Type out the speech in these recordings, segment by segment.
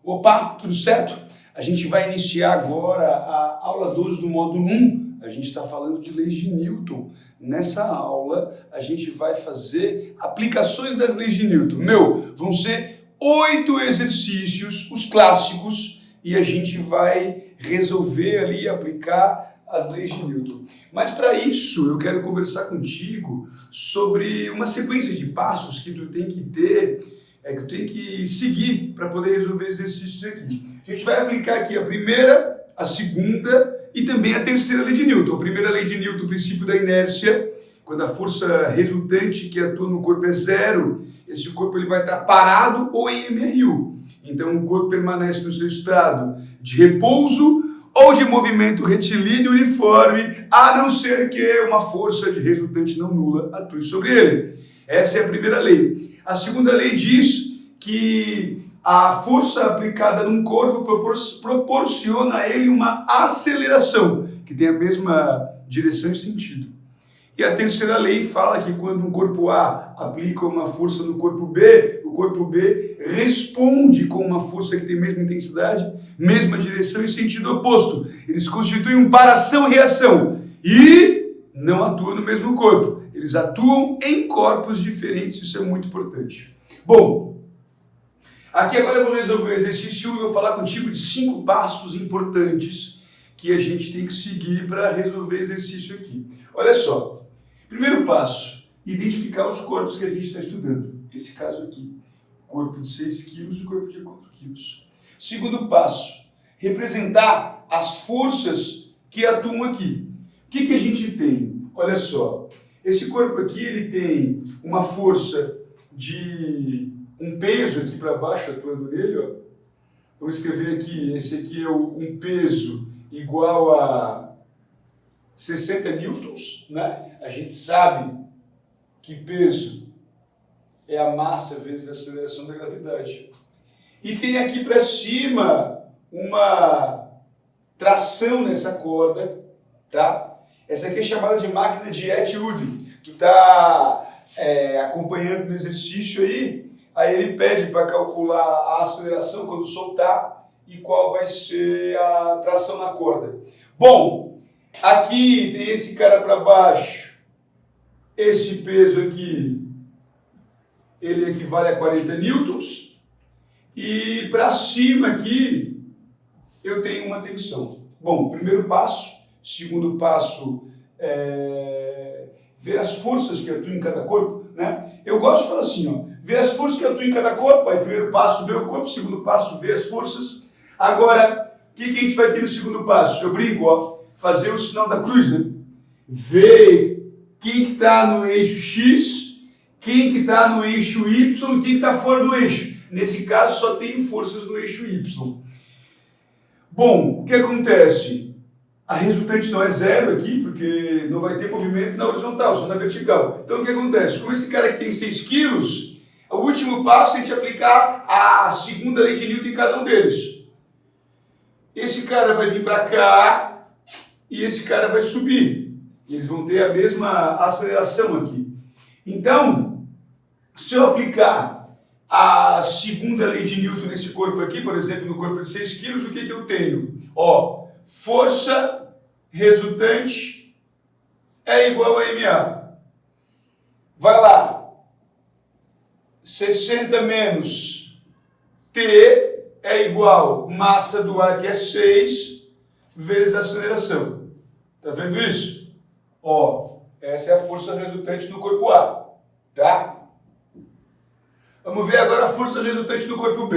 Opa, tudo certo? A gente vai iniciar agora a aula 12 do módulo 1. A gente está falando de leis de Newton. Nessa aula, a gente vai fazer aplicações das leis de Newton. Vão ser 8 exercícios, os clássicos, e a gente vai resolver ali, aplicar as leis de Newton. Mas para isso, eu quero conversar contigo sobre uma sequência de passos que tu tem que ter, que tu tem que seguir para poder resolver exercícios aqui. A gente vai aplicar aqui a primeira, a segunda e também a terceira lei de Newton. A primeira lei de Newton, o princípio da inércia, quando a força resultante que atua no corpo é zero, esse corpo ele vai estar parado ou em MRU. Então o corpo permanece no seu estado de repouso ou de movimento retilíneo uniforme, a não ser que uma força de resultante não nula atue sobre ele. Essa é a primeira lei. A segunda lei diz que a força aplicada num corpo proporciona a ele uma aceleração, que tem a mesma direção e sentido. E a terceira lei fala que quando um corpo A aplica uma força no corpo B, o corpo B responde com uma força que tem a mesma intensidade, mesma direção e sentido oposto. Eles constituem um para-ação-reação e não atuam no mesmo corpo. Eles atuam em corpos diferentes, isso é muito importante. Bom, aqui agora eu vou resolver o exercício 1 e vou falar contigo de 5 passos importantes que a gente tem que seguir para resolver exercício aqui. Olha só, primeiro passo, identificar os corpos que a gente está estudando. Esse caso aqui, corpo de 6 quilos e corpo de 4 quilos. Segundo passo, representar as forças que atuam aqui. O que a gente tem? Olha só, esse corpo aqui ele tem uma força de um peso aqui para baixo atuando nele, ó. Vamos escrever aqui, esse aqui é um peso igual a 60 newtons, né? A gente sabe que peso é a massa vezes a aceleração da gravidade. E tem aqui para cima uma tração nessa corda, tá? Essa aqui é chamada de máquina de Etch-Udy. Tu tá acompanhando no exercício aí ele pede para calcular a aceleração quando soltar e qual vai ser a tração na corda. Bom, aqui tem esse cara para baixo, esse peso aqui, ele equivale a 40 newtons, e para cima aqui eu tenho uma tensão. Bom, primeiro passo, segundo passo ver as forças que atuam em cada corpo, né? Eu gosto de falar assim, ó, ver as forças que atuam em cada corpo, aí primeiro passo ver o corpo, segundo passo ver as forças. Agora, o que a gente vai ter no segundo passo? Eu brinco, ó, fazer o sinal da cruz, né? Ver quem que está no eixo X, quem que está no eixo Y e quem que está fora do eixo. Nesse caso, só tem forças no eixo Y. Bom, o que acontece? A resultante não é zero aqui, porque não vai ter movimento na horizontal, só na vertical. Então, o que acontece? Como esse cara aqui tem 6 quilos, o último passo é a gente aplicar a segunda lei de Newton em cada um deles. Esse cara vai vir para cá e esse cara vai subir. Eles vão ter a mesma aceleração aqui. Então, se eu aplicar a segunda lei de Newton nesse corpo aqui, por exemplo, no corpo de 6 quilos, o que eu tenho? Ó, força resultante é igual a MA. Vai lá. 60 menos T é igual massa do ar, que é 6, vezes a aceleração. Tá vendo isso? Ó, essa é a força resultante no corpo A. Tá? Vamos ver agora a força resultante do corpo B.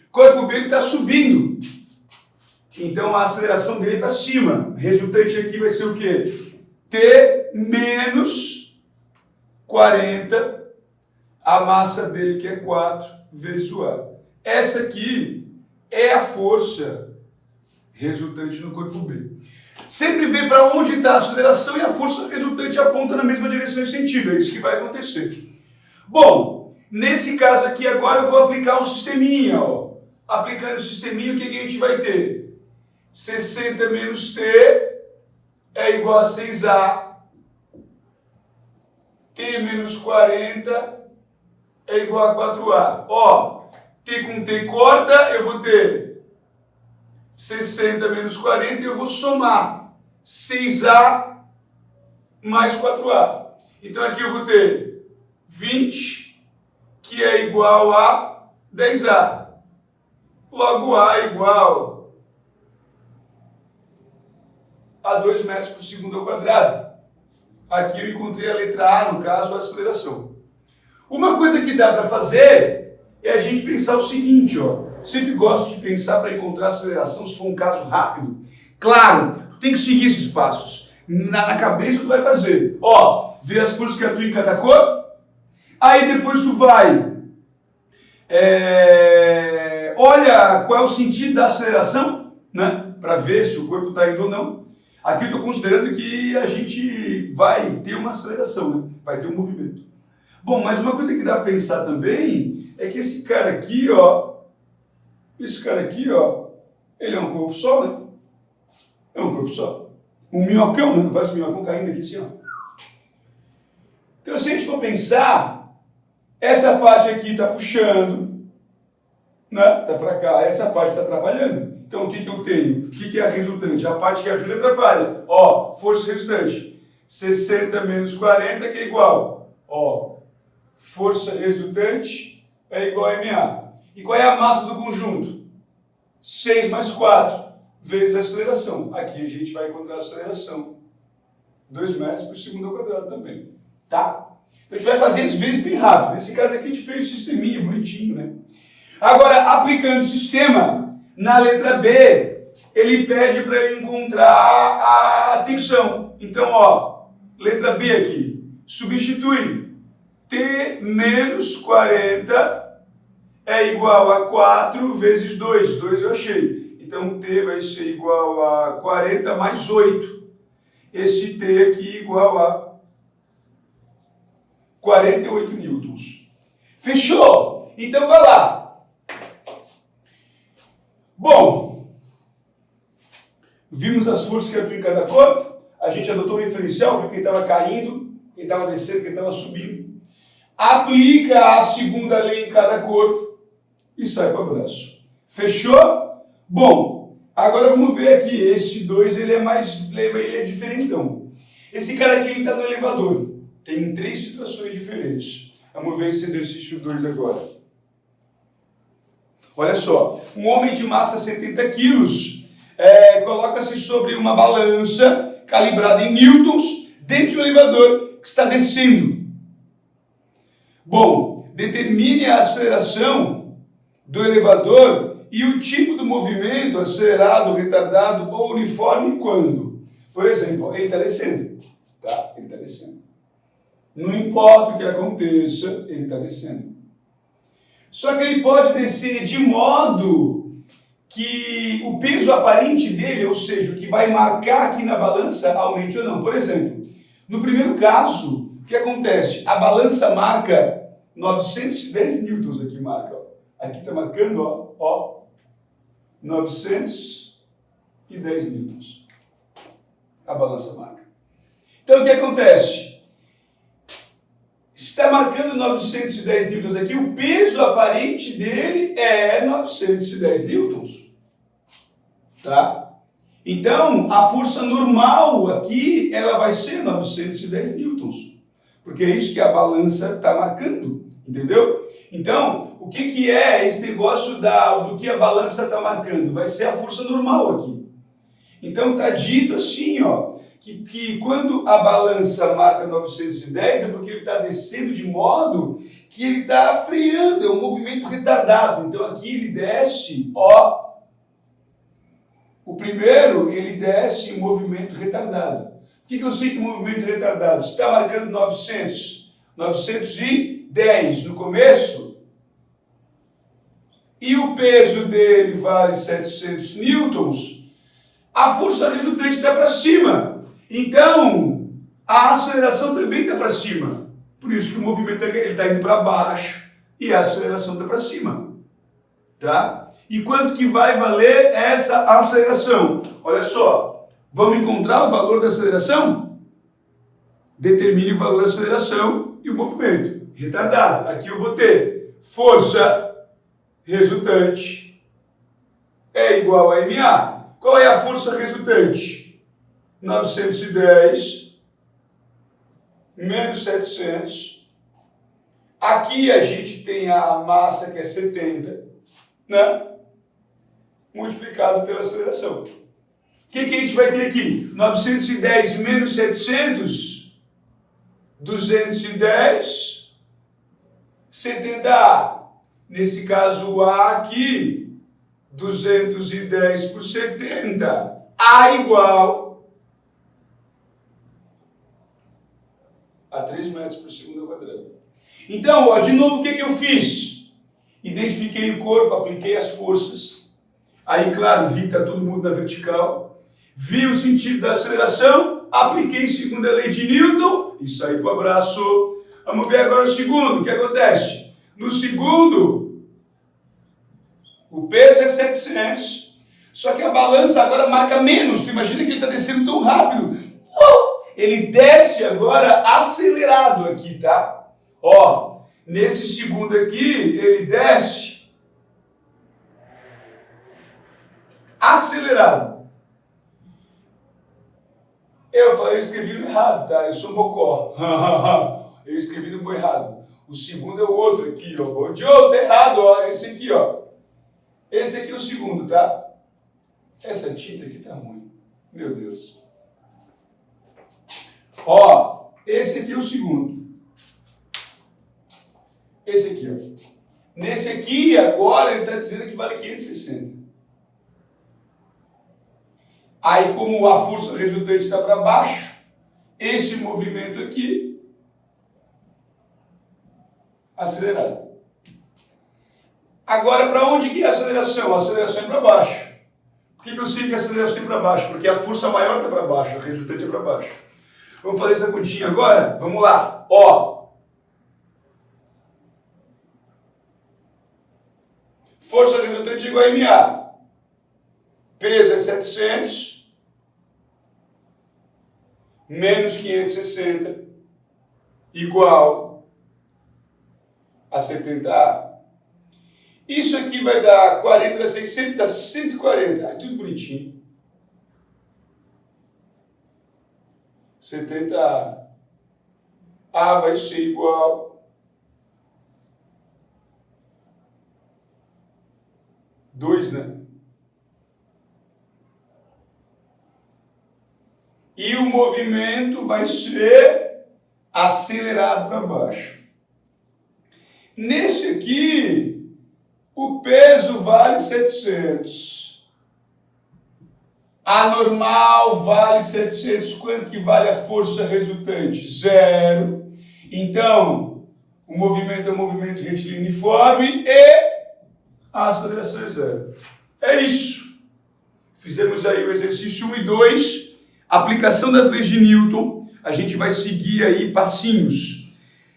O corpo B está subindo. Então a aceleração dele é para cima. Resultante aqui vai ser o quê? T menos 40, a massa dele que é 4 vezes o ar. Essa aqui é a força resultante no corpo B. Sempre vê para onde está a aceleração e a força resultante aponta na mesma direção e sentido. É isso que vai acontecer. Bom, nesse caso aqui agora eu vou aplicar um sisteminha. Ó. Aplicando o sisteminha, o que a gente vai ter? 60 menos T é igual a 6A. T menos 40 é igual a 4A. Ó, T com T corta, eu vou ter 60 menos 40 e eu vou somar 6A mais 4A. Então aqui eu vou ter 20, que é igual a 10A. Logo A é igual a 2 metros por segundo ao quadrado. Aqui eu encontrei a letra A, no caso, a aceleração. Uma coisa que dá para fazer é a gente pensar o seguinte, ó. Sempre gosto de pensar para encontrar aceleração se for um caso rápido. Claro, tu tem que seguir esses passos. Na cabeça tu vai fazer, ó, ver as forças que atuam em cada corpo. Aí depois tu vai, olha qual é o sentido da aceleração, né? Para ver se o corpo está indo ou não. Aqui eu estou considerando que a gente vai ter uma aceleração, né? Vai ter um movimento. Bom, mas uma coisa que dá para pensar também é que esse cara aqui, ó, ele é um corpo só, né? É um corpo só. Um minhocão, né? Não parece um minhocão caindo aqui assim, ó. Então, se a gente for pensar, essa parte aqui está puxando, né? Tá para cá, essa parte está trabalhando. Então, o que eu tenho? O que é a resultante? A parte que ajuda e atrapalha. Ó, força resultante. 60 menos 40, que é igual. Ó, força resultante é igual a MA. E qual é a massa do conjunto? 6 mais 4 vezes a aceleração. Aqui a gente vai encontrar a aceleração. 2 metros por segundo ao quadrado também. Tá? Então a gente vai fazer as vezes bem rápido. Nesse caso aqui a gente fez o sisteminha bonitinho, né? Agora, aplicando o sistema, na letra B, ele pede para eu encontrar a tensão. Então, ó, letra B aqui, substitui T menos 40 é igual a 4 vezes 2. 2 eu achei. Então, T vai ser igual a 40 mais 8. Esse T aqui igual a 48 newtons. Fechou? Então, vai lá. Bom, vimos as forças que atuam em cada corpo. A gente adotou o referencial, viu quem estava caindo, quem estava descendo, quem estava subindo. Aplica a segunda lei em cada corpo e sai para o abraço. Fechou? Bom, agora vamos ver aqui. Esse 2 ele é diferentão. Esse cara aqui está no elevador. Tem 3 situações diferentes. Vamos ver esse exercício 2 agora. Olha só, um homem de massa 70 quilos coloca-se sobre uma balança calibrada em newtons dentro de um elevador que está descendo. Bom, determine a aceleração do elevador e o tipo do movimento acelerado, retardado ou uniforme quando. Por exemplo, ele está descendo. Tá? Ele está descendo. Não importa o que aconteça, ele está descendo. Só que ele pode descer de modo que o peso aparente dele, ou seja, o que vai marcar aqui na balança, aumente ou não. Por exemplo, no primeiro caso, o que acontece? A balança marca 910 newtons aqui, marca. Ó. Aqui está marcando, ó, 910 newtons. A balança marca. Então, o que acontece? Está marcando 910 newtons aqui, o peso aparente dele é 910 newtons. Tá? Então, a força normal aqui, ela vai ser 910 newtons. Porque é isso que a balança está marcando, entendeu? Então, o que é esse negócio do que a balança está marcando? Vai ser a força normal aqui. Então, está dito assim, ó, que quando a balança marca 910 é porque ele está descendo de modo que ele está freando, é um movimento retardado. Então aqui ele desce, ó, o primeiro ele desce em movimento retardado. O que eu sei que movimento retardado? Se está marcando 910 no começo, e o peso dele vale 700 newtons, a força resultante está para cima. Então, a aceleração também está para cima. Por isso que o movimento está indo para baixo e a aceleração está para cima. Tá? E quanto que vai valer essa aceleração? Olha só, vamos encontrar o valor da aceleração? Determine o valor da aceleração e o movimento retardado. Aqui eu vou ter força resultante é igual a MA. Qual é a força resultante? 910 menos 700. Aqui a gente tem a massa que é 70, né? Multiplicado pela aceleração. O que a gente vai ter aqui? 910 menos 700, 210, 70A. Nesse caso, o A aqui, 210 por 70. A igual a 3 metros por segundo ao quadrado. Então, ó, de novo, o que eu fiz? Identifiquei o corpo, apliquei as forças. Aí, claro, vi que está todo mundo na vertical. Vi o sentido da aceleração, apliquei segunda lei de Newton e saí para o abraço. Vamos ver agora o segundo. O que acontece? No segundo, o peso é 700, só que a balança agora marca menos. Tu imagina que ele está descendo tão rápido. Ele desce agora acelerado aqui, tá? Ó, nesse segundo aqui, ele desce acelerado. Eu escrevi no errado, tá? Eu sou um bocó. Eu escrevi no errado. O segundo é o outro aqui, ó. O Joe, tá errado, ó. Esse aqui, ó. Esse aqui é o segundo, tá? Essa tinta aqui tá ruim. Meu Deus. Ó, esse aqui é o segundo. Esse aqui, ó. Nesse aqui, agora, ele está dizendo que vale 560. Aí, como a força resultante está para baixo, esse movimento aqui, acelerado. Agora, para onde que é a aceleração? A aceleração é para baixo. Por que eu sei que a aceleração é para baixo? Porque a força maior está para baixo, a resultante é para baixo. Vamos fazer essa continha agora? Vamos lá. Ó. Força resultante igual a MA. Peso é 700 menos 560 igual a 70A. Isso aqui vai dar 40 a 600, dá 140. Ah, tudo bonitinho. 70A. A vai ser igual 2, né? E o movimento vai ser acelerado para baixo. Nesse aqui, o peso vale 700. A normal vale 700. Quanto que vale a força resultante? 0. Então, o movimento é um movimento retilíneo uniforme e a aceleração é 0. É isso. Fizemos aí o exercício 1 e 2. Aplicação das leis de Newton. A gente vai seguir aí passinhos.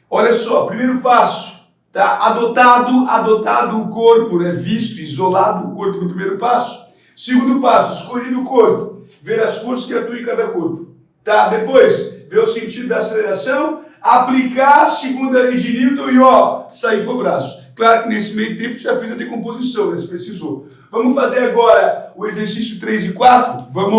Olha só, primeiro passo, tá? Adotado o corpo, né? Visto, isolado o corpo no primeiro passo. Segundo passo, escolhido o corpo, ver as forças que atuam em cada corpo. Tá? Depois, ver o sentido da aceleração, aplicar a segunda lei de Newton e ó, sair pro braço. Claro que nesse meio tempo já fiz a decomposição, né? Se precisou. Vamos fazer agora o exercício 3 e 4? Vamos!